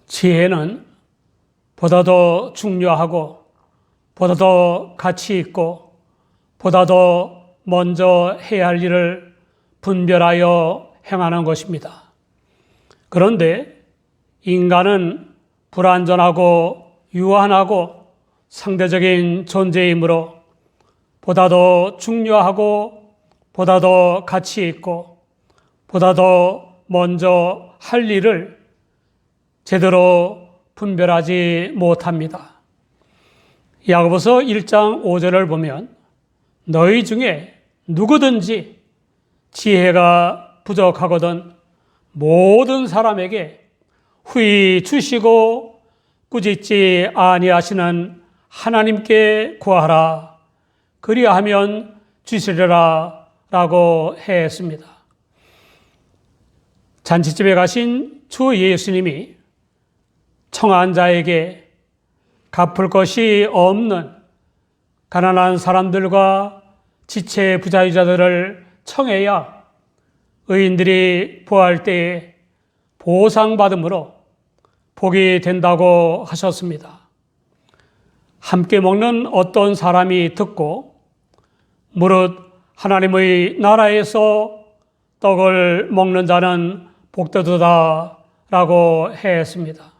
지혜는 보다 더 중요하고 보다 더 가치 있고 보다 더 먼저 해야 할 일을 분별하여 행하는 것입니다. 그런데 인간은 불완전하고 유한하고 상대적인 존재이므로 보다 더 중요하고 보다 더 가치 있고 보다 더 먼저 할 일을 제대로 분별하지 못합니다. 야고보서 1장 5절을 보면 너희 중에 누구든지 지혜가 부족하거든 모든 사람에게 후히 주시고 꾸짖지 아니하시는 하나님께 구하라. 그리하면 주시리라 라고 했습니다. 잔치집에 가신 주 예수님이 청한 자에게 갚을 것이 없는 가난한 사람들과 지체 부자유자들을 청해야 의인들이 부활 때에 보상받음으로 복이 된다고 하셨습니다. 함께 먹는 어떤 사람이 듣고 무릇 하나님의 나라에서 떡을 먹는 자는 복되도다 라고 했습니다.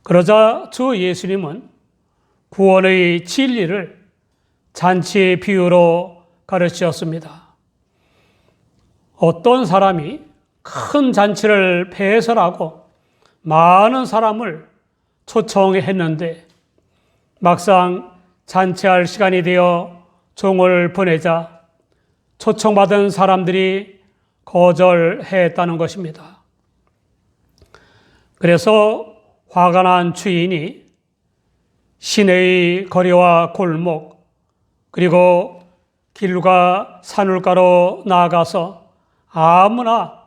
그러자 주 예수님은 구원의 진리를 잔치 비유로 가르치셨습니다. 어떤 사람이 큰 잔치를 배설하고 많은 사람을 초청했는데 막상 잔치할 시간이 되어 종을 보내자 초청받은 사람들이 거절했다는 것입니다. 그래서 화가 난 주인이 시내의 거리와 골목 그리고 길과 산울가로 나아가서 아무나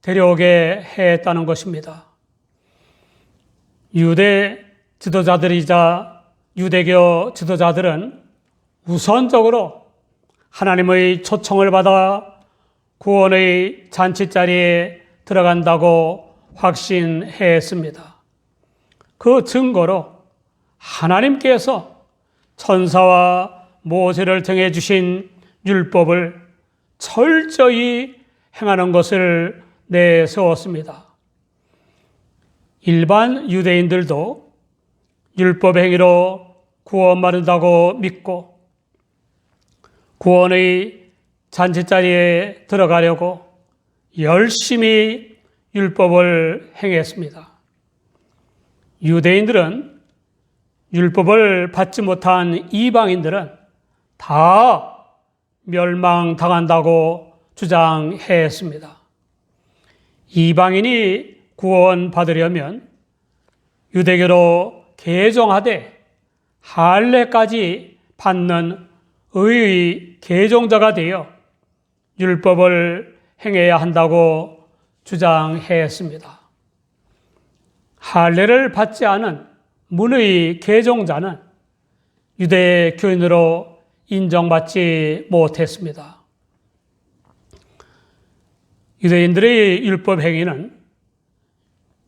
데려오게 했다는 것입니다. 유대 지도자들이자 유대교 지도자들은 우선적으로 하나님의 초청을 받아 구원의 잔치자리에 들어간다고 확신했습니다. 그 증거로 하나님께서 천사와 모세를 통해 주신 율법을 철저히 행하는 것을 내세웠습니다. 일반 유대인들도 율법 행위로 구원받는다고 믿고 구원의 잔치자리에 들어가려고 열심히 율법을 행했습니다. 유대인들은 율법을 받지 못한 이방인들은 다 멸망당한다고 주장했습니다. 이방인이 구원받으려면 유대교로 개종하되 할례까지 받는 의의 개종자가 되어 율법을 행해야 한다고 주장했습니다. 할례를 받지 않은 문의 개종자는 유대교인으로 인정받지 못했습니다. 유대인들의 율법 행위는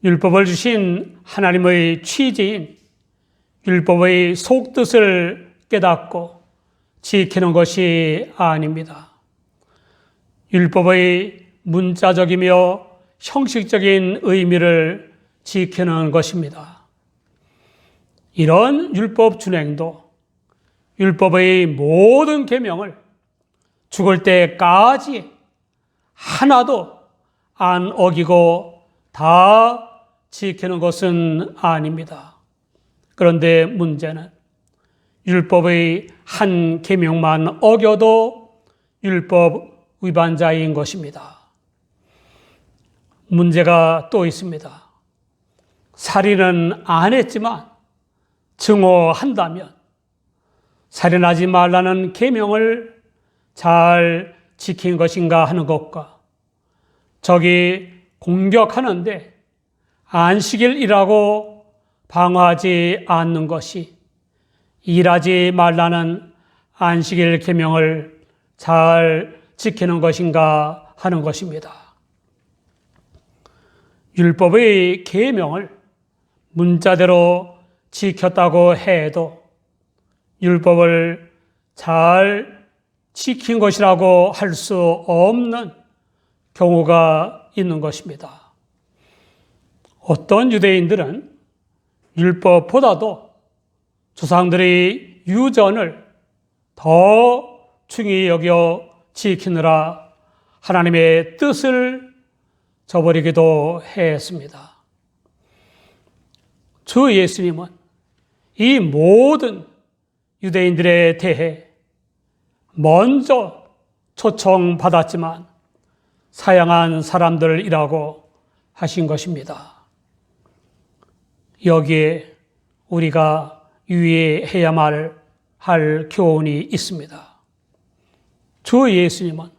율법을 주신 하나님의 취지인 율법의 속뜻을 깨닫고 지키는 것이 아닙니다. 율법의 문자적이며 형식적인 의미를 지키는 것입니다. 이런 율법 준행도 율법의 모든 계명을 죽을 때까지 하나도 안 어기고 다 지키는 것은 아닙니다. 그런데 문제는 율법의 한 계명만 어겨도 율법 위반자인 것입니다. 문제가 또 있습니다. 살인은 안 했지만 증오한다면 살인하지 말라는 계명을 잘 지킨 것인가 하는 것과 적이 공격하는데 안식일이라고 방어하지 않는 것이 일하지 말라는 안식일 계명을 잘 지키는 것인가 하는 것입니다. 율법의 계명을 문자대로 지켰다고 해도 율법을 잘 지킨 것이라고 할 수 없는 경우가 있는 것입니다. 어떤 유대인들은 율법보다도 조상들의 유전을 더 중히 여겨 지키느라 하나님의 뜻을 저버리기도 했습니다. 주 예수님은 이 모든 유대인들에 대해 먼저 초청받았지만 사양한 사람들이라고 하신 것입니다. 여기에 우리가 유의해야만 할 교훈이 있습니다. 주 예수님은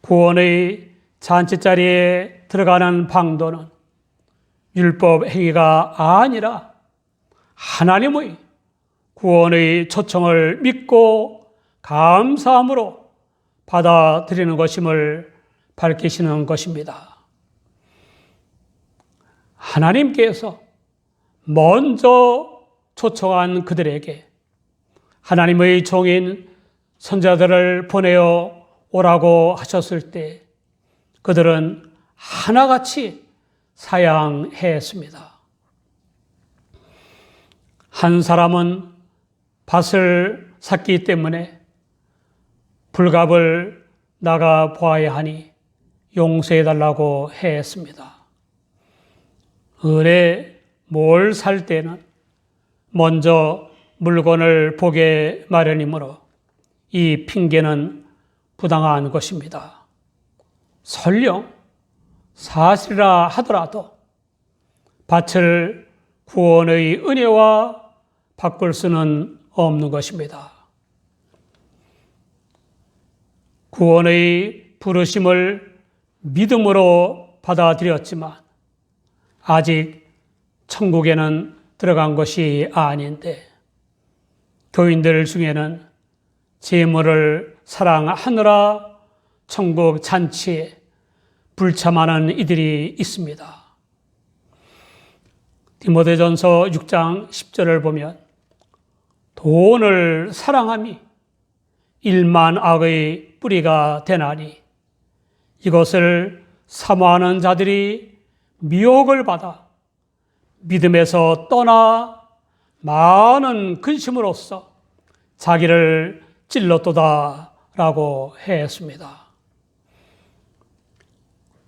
구원의 잔치자리에 들어가는 방도는 율법 행위가 아니라 하나님의 구원의 초청을 믿고 감사함으로 받아들이는 것임을 밝히시는 것입니다. 하나님께서 먼저 초청한 그들에게 하나님의 종인 선자들을 보내어 오라고 하셨을 때 그들은 하나같이 사양했습니다. 한 사람은 밭을 샀기 때문에 불갑을 나가 보아야 하니 용서해달라고 했습니다. 을에 뭘 살 때는 먼저 물건을 보게 마련이므로 이 핑계는 부당한 것입니다. 설령 사실이라 하더라도 밭을 구원의 은혜와 바꿀 수는 없는 것입니다. 구원의 부르심을 믿음으로 받아들였지만 아직 천국에는 들어간 것이 아닌데 교인들 중에는 재물을 사랑하느라 천국 잔치에 불참하는 이들이 있습니다. 디모데전서 6장 10절을 보면 돈을 사랑함이 일만 악의 뿌리가 되나니 이것을 사모하는 자들이 미혹을 받아 믿음에서 떠나 많은 근심으로써 자기를 찔렀도다라고 했습니다.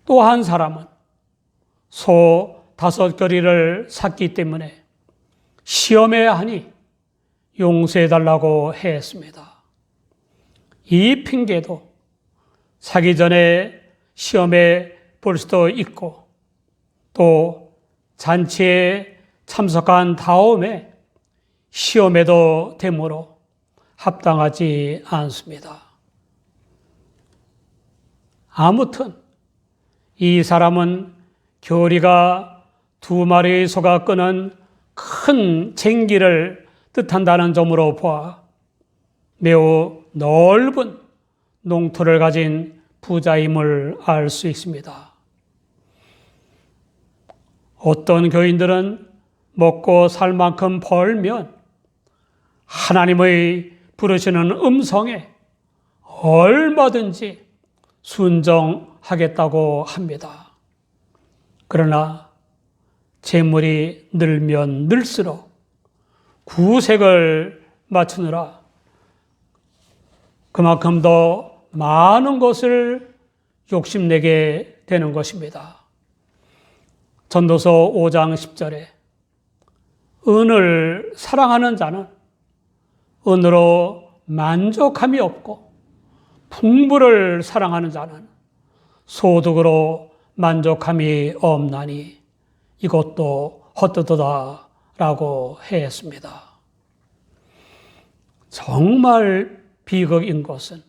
또 한 사람은 소 5겨리를 샀기 때문에 시험해야 하니 용서해달라고 했습니다. 이 핑계도 사기 전에 시험해 볼 수도 있고 또 잔치에 참석한 다음에 시험에도 되므로 합당하지 않습니다. 아무튼 이 사람은 겨리가 2마리의 소가 끄는 큰 쟁기를 뜻한다는 점으로 보아 매우 넓은 농토를 가진 부자임을 알 수 있습니다. 어떤 교인들은 먹고 살 만큼 벌면 하나님의 부르시는 음성에 얼마든지 순종하겠다고 합니다. 그러나 재물이 늘면 늘수록 구색을 맞추느라 그만큼 더 많은 것을 욕심내게 되는 것입니다. 전도서 5장 10절에 은을 사랑하는 자는 은으로 만족함이 없고 풍부를 사랑하는 자는 소득으로 만족함이 없나니 이것도 헛되도다라고 했습니다. 정말 비극인 것은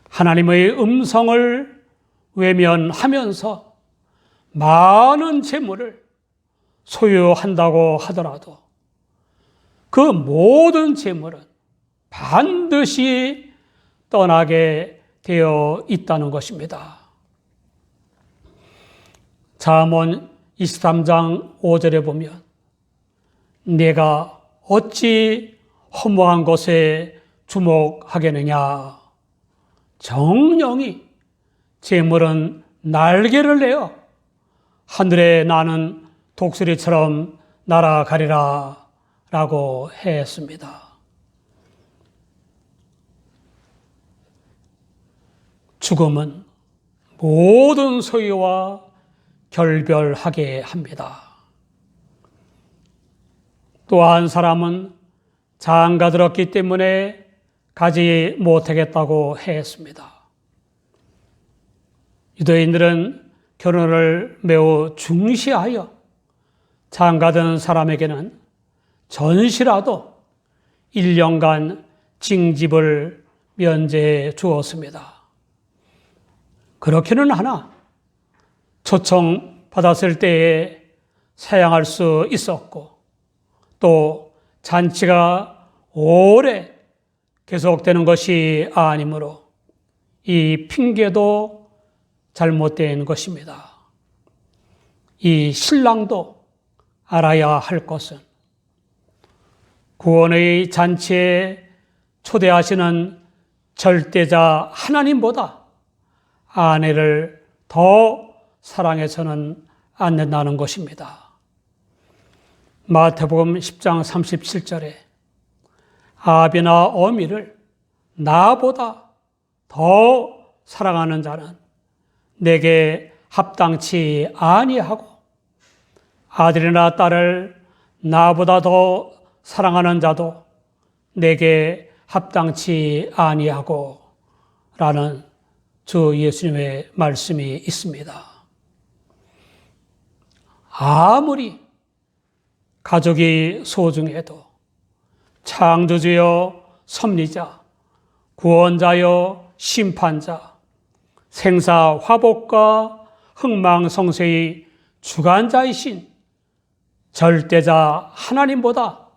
하나님의 음성을 외면하면서 많은 재물을 소유한다고 하더라도 그 모든 재물은 반드시 떠나게 되어 있다는 것입니다. 잠언 23장 5절에 보면 내가 어찌 허무한 것에 주목하겠느냐. 정령이 재물은 날개를 내어 하늘에 나는 독수리처럼 날아가리라 라고 했습니다. 죽음은 모든 소유와 결별하게 합니다. 또한 사람은 장가 들었기 때문에 가지 못하겠다고 했습니다. 유대인들은 결혼을 매우 중시하여 장가든 사람에게는 전시라도 1년간 징집을 면제해 주었습니다. 그렇기는 하나 초청받았을 때에 사양할 수 있었고 또 잔치가 오래 계속되는 것이 아니므로 이 핑계도 잘못된 것입니다. 이 신랑도 알아야 할 것은 구원의 잔치에 초대하시는 절대자 하나님보다 아내를 더 사랑해서는 안 된다는 것입니다. 마태복음 10장 37절에 아비나 어미를 나보다 더 사랑하는 자는 내게 합당치 아니하고 아들이나 딸을 나보다 더 사랑하는 자도 내게 합당치 아니하고 라는 주 예수님의 말씀이 있습니다. 아무리 가족이 소중해도 창조주여 섭리자, 구원자여 심판자, 생사화복과 흥망성쇠의 주관자이신 절대자 하나님보다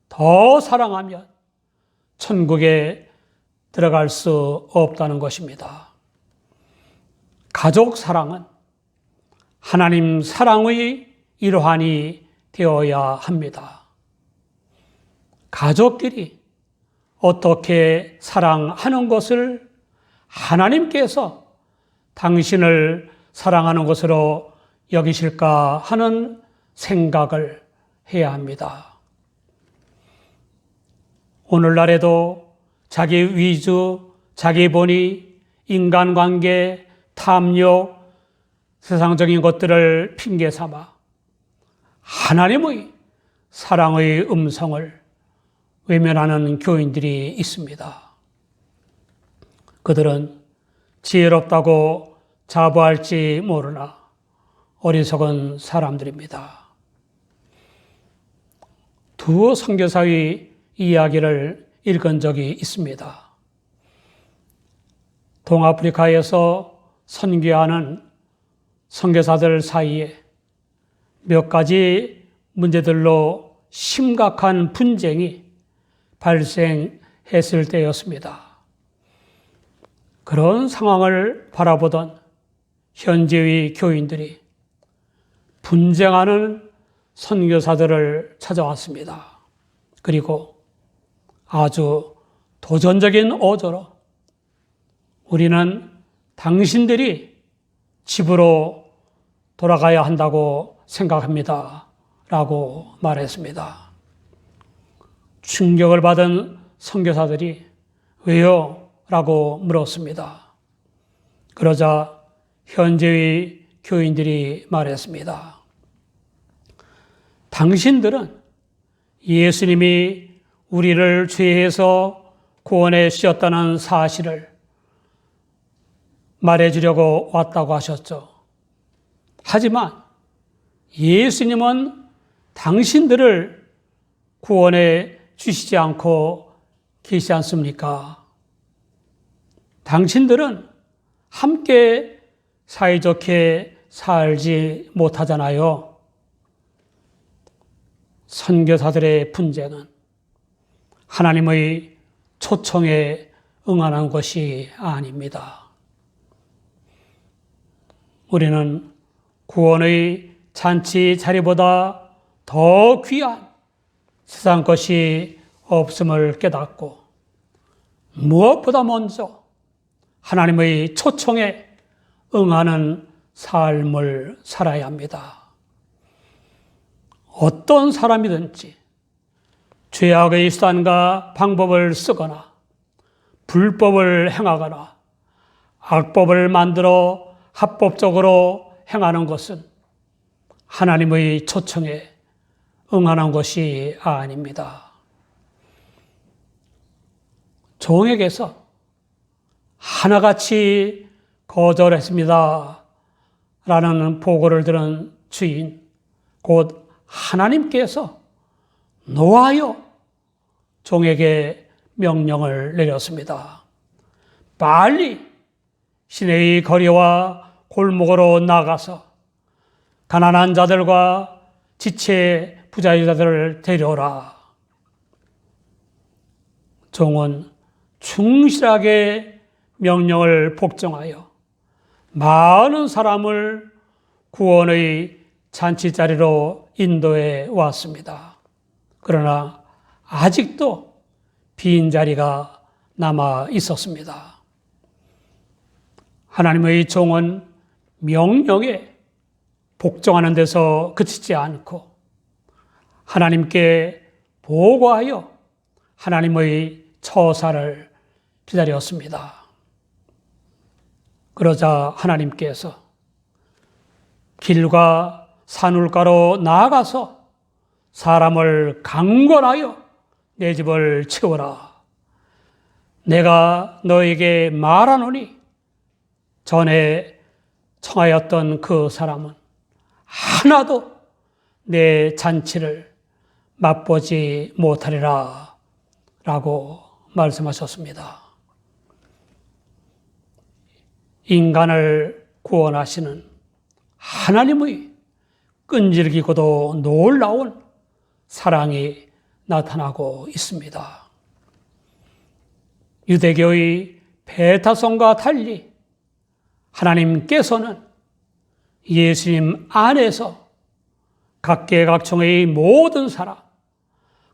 더 사랑하면 천국에 들어갈 수 없다는 것입니다. 가족 사랑은 하나님 사랑의 일환이 되어야 합니다. 가족끼리 어떻게 사랑하는 것을 하나님께서 당신을 사랑하는 것으로 여기실까 하는 생각을 해야 합니다. 오늘날에도 자기 위주, 자기 본의, 인간관계, 탐욕, 세상적인 것들을 핑계 삼아 하나님의 사랑의 음성을 외면하는 교인들이 있습니다. 그들은 지혜롭다고 자부할지 모르나 어리석은 사람들입니다. 두 선교사의 이야기를 읽은 적이 있습니다. 동아프리카에서 선교하는 선교사들 사이에 몇 가지 문제들로 심각한 분쟁이 발생했을 때였습니다. 그런 상황을 바라보던 현지의 교인들이 분쟁하는 선교사들을 찾아왔습니다. 그리고 아주 도전적인 어조로 우리는 당신들이 집으로 돌아가야 한다고 생각합니다. 라고 말했습니다. 충격을 받은 선교사들이 왜요? 라고 물었습니다. 그러자 현지의 교인들이 말했습니다. 당신들은 예수님이 우리를 죄에서 구원해 주셨다는 사실을 말해주려고 왔다고 하셨죠. 하지만 예수님은 당신들을 구원해 주시지 않고 계시지 않습니까? 당신들은 함께 사이좋게 살지 못하잖아요. 선교사들의 분쟁은 하나님의 초청에 응하는 것이 아닙니다. 우리는 구원의 잔치 자리보다 더 귀한 세상 것이 없음을 깨닫고 무엇보다 먼저 하나님의 초청에 응하는 삶을 살아야 합니다. 어떤 사람이든지 죄악의 수단과 방법을 쓰거나 불법을 행하거나 악법을 만들어 합법적으로 행하는 것은 하나님의 초청에 응하는 것이 아닙니다. 종에게서 하나같이 거절했습니다 라는 보고를 들은 주인, 곧 하나님께서 노하여 종에게 명령을 내렸습니다. 빨리 시내의 거리와 골목으로 나가서 가난한 자들과 지체 부자유자들을 데려오라. 종은 충실하게 명령을 복종하여 많은 사람을 구원의 잔치자리로 인도해 왔습니다. 그러나 아직도 빈 자리가 남아 있었습니다. 하나님의 종은 명령에 복종하는 데서 그치지 않고 하나님께 보고하여 하나님의 처사를 기다렸습니다. 그러자 하나님께서 길과 산울가로 나아가서 사람을 강권하여 내 집을 채우라. 내가 너에게 말하노니 전에 청하였던 그 사람은 하나도 내 잔치를 맛보지 못하리라 라고 말씀하셨습니다. 인간을 구원하시는 하나님의 끈질기고도 놀라운 사랑이 나타나고 있습니다. 유대교의 배타성과 달리 하나님께서는 예수님 안에서 각계각층의 모든 사람,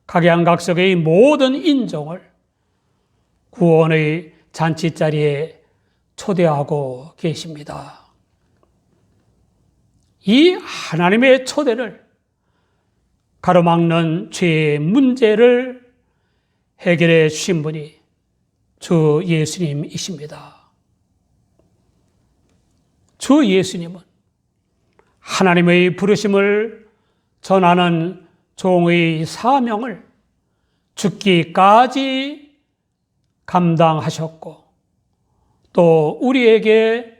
각양각색의 모든 인종을 구원의 잔치자리에 초대하고 계십니다. 이 하나님의 초대를 가로막는 죄의 문제를 해결해 주신 분이 주 예수님이십니다. 주 예수님은 하나님의 부르심을 전하는 종의 사명을 죽기까지 감당하셨고 또 우리에게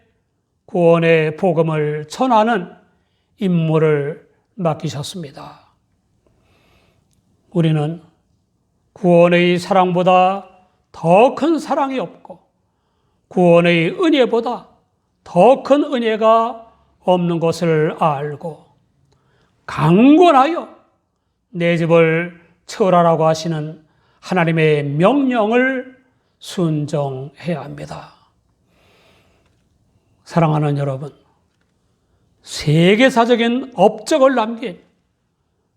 구원의 복음을 전하는 임무를 맡기셨습니다. 우리는 구원의 사랑보다 더 큰 사랑이 없고 구원의 은혜보다 더 큰 은혜가 없는 것을 알고 강권하여 내 집을 채우라라고 하시는 하나님의 명령을 순종해야 합니다. 사랑하는 여러분, 세계사적인 업적을 남긴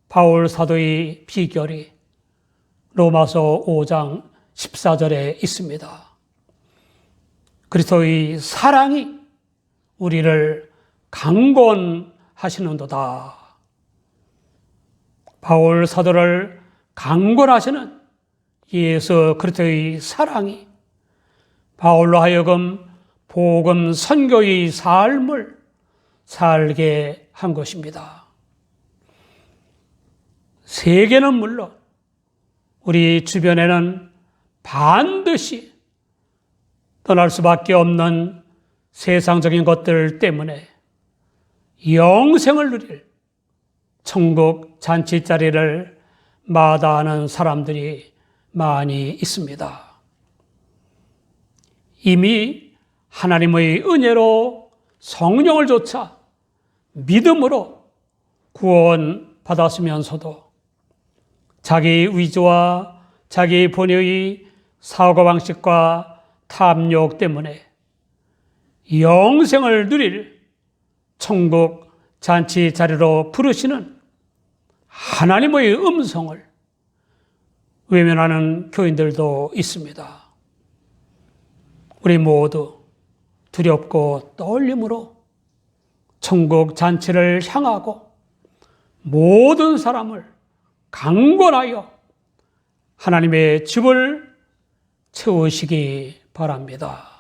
바울 사도의 비결이 로마서 5장 14절에 있습니다. 그리스도의 사랑이 우리를 강권하시는도다. 바울 사도를 강권하시는 예수 그리스도의 사랑이 바울로 하여금 복음 선교의 삶을 살게 한 것입니다. 세계는 물론 우리 주변에는 반드시 떠날 수밖에 없는 세상적인 것들 때문에 영생을 누릴 천국 잔치자리를 마다하는 사람들이 많이 있습니다. 이미 하나님의 은혜로 성령을 조차 믿음으로 구원받았으면서도 자기 위조와 자기 본의의 사고방식과 탐욕 때문에 영생을 누릴 천국 잔치 자리로 부르시는 하나님의 음성을 외면하는 교인들도 있습니다. 우리 모두 두렵고 떨림으로 천국 잔치를 향하고 모든 사람을 강권하여 하나님의 집을 채우시기 바랍니다.